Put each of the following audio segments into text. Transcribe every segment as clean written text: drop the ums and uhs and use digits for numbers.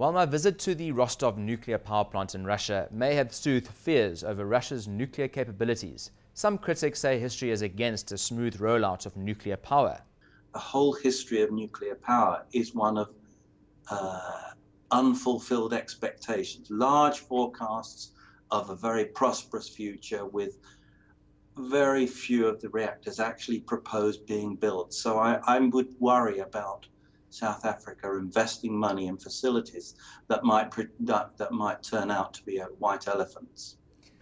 While my visit to the Rostov nuclear power plant in Russia may have soothed fears over Russia's nuclear capabilities, some critics say history is against a smooth rollout of nuclear power. The whole history of nuclear power is one of unfulfilled expectations, large forecasts of a very prosperous future with very few of the reactors actually proposed being built. So I would worry about South Africa investing money in facilities that might turn out to be white elephants.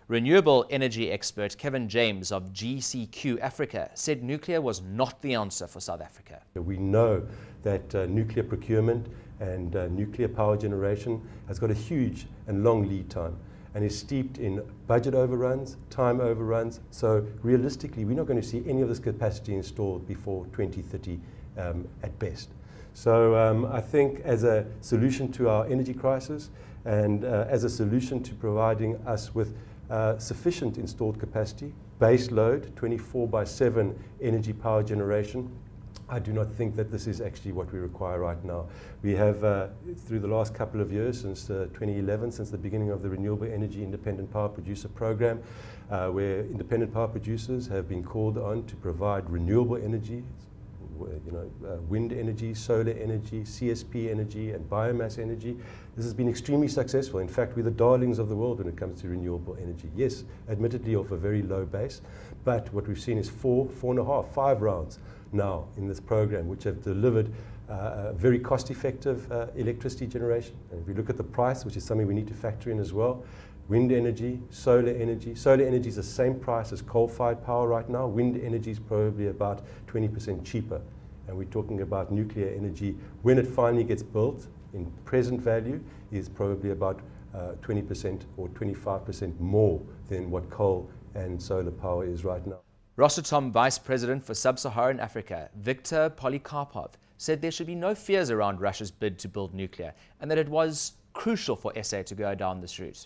Renewable energy expert Kevin James of GCQ Africa said nuclear was not the answer for South Africa. We know that nuclear procurement and nuclear power generation has got a huge and long lead time and is steeped in budget overruns, time overruns. So realistically, we're not going to see any of this capacity installed before 2030 at best. So I think as a solution to our energy crisis and as a solution to providing us with sufficient installed capacity, base load, 24/7 energy power generation, I do not think that this is actually what we require right now. We have, through the last couple of years, since 2011, since the beginning of the Renewable Energy Independent Power Producer Program, where independent power producers have been called on to provide renewable energy, wind energy, solar energy, CSP energy, and biomass energy. This has been extremely successful. In fact, we're the darlings of the world when it comes to renewable energy. Yes, admittedly off a very low base, but what we've seen is 5 rounds now in this program, which have delivered very cost-effective electricity generation. And if we look at the price, which is something we need to factor in as well, wind energy, solar energy. Solar energy is the same price as coal-fired power right now. Wind energy is probably about 20% cheaper. And we're talking about nuclear energy, when it finally gets built, in present value, is probably about 20% or 25% more than what coal and solar power is right now. Rosatom Vice President for Sub-Saharan Africa, Viktor Polikarpov, said there should be no fears around Russia's bid to build nuclear and that it was crucial for SA to go down this route.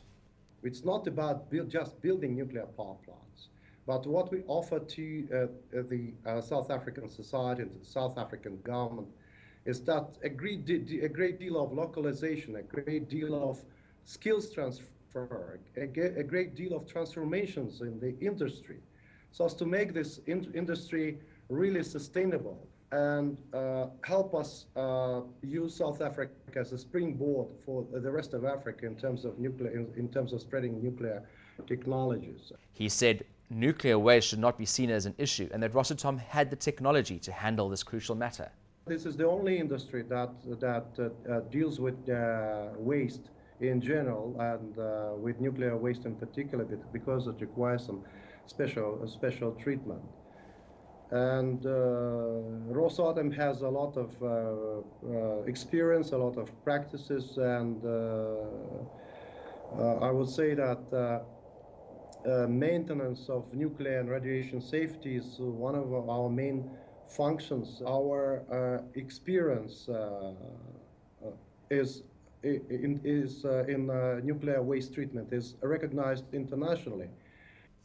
It's not about just building nuclear power plants, but what we offer to the South African society and the South African government is that a great deal of localization, a great deal of skills transfer, a great deal of transformations in the industry, so as to make this industry really sustainable and help us use South Africa as a springboard for the rest of Africa in terms of in terms of spreading nuclear technologies. He said nuclear waste should not be seen as an issue and that Rosatom had the technology to handle this crucial matter. This is the only industry that deals with waste in general and with nuclear waste in particular, because it requires some special treatment. And Rosatom has a lot of experience, a lot of practices, and I would say that maintenance of nuclear and radiation safety is one of our main functions. Our experience in nuclear waste treatment is recognized internationally.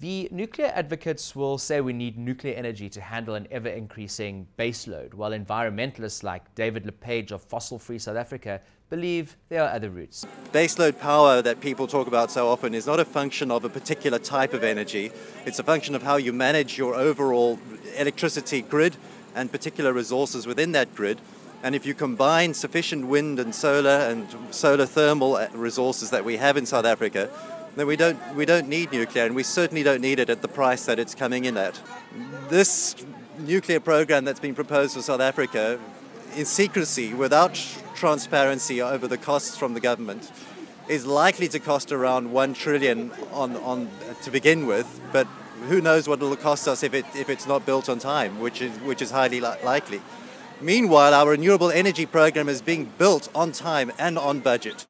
The nuclear advocates will say we need nuclear energy to handle an ever-increasing baseload, while environmentalists like David LePage of Fossil Free South Africa believe there are other routes. Baseload power that people talk about so often is not a function of a particular type of energy. It's a function of how you manage your overall electricity grid and particular resources within that grid. And if you combine sufficient wind and solar thermal resources that we have in South Africa, then we don't need nuclear, and we certainly don't need it at the price that it's coming in at. This nuclear program that's been proposed for South Africa, in secrecy, without transparency over the costs from the government, is likely to cost around 1 trillion to begin with, but who knows what it'll cost us if it's not built on time, which is highly likely. Meanwhile, our renewable energy program is being built on time and on budget.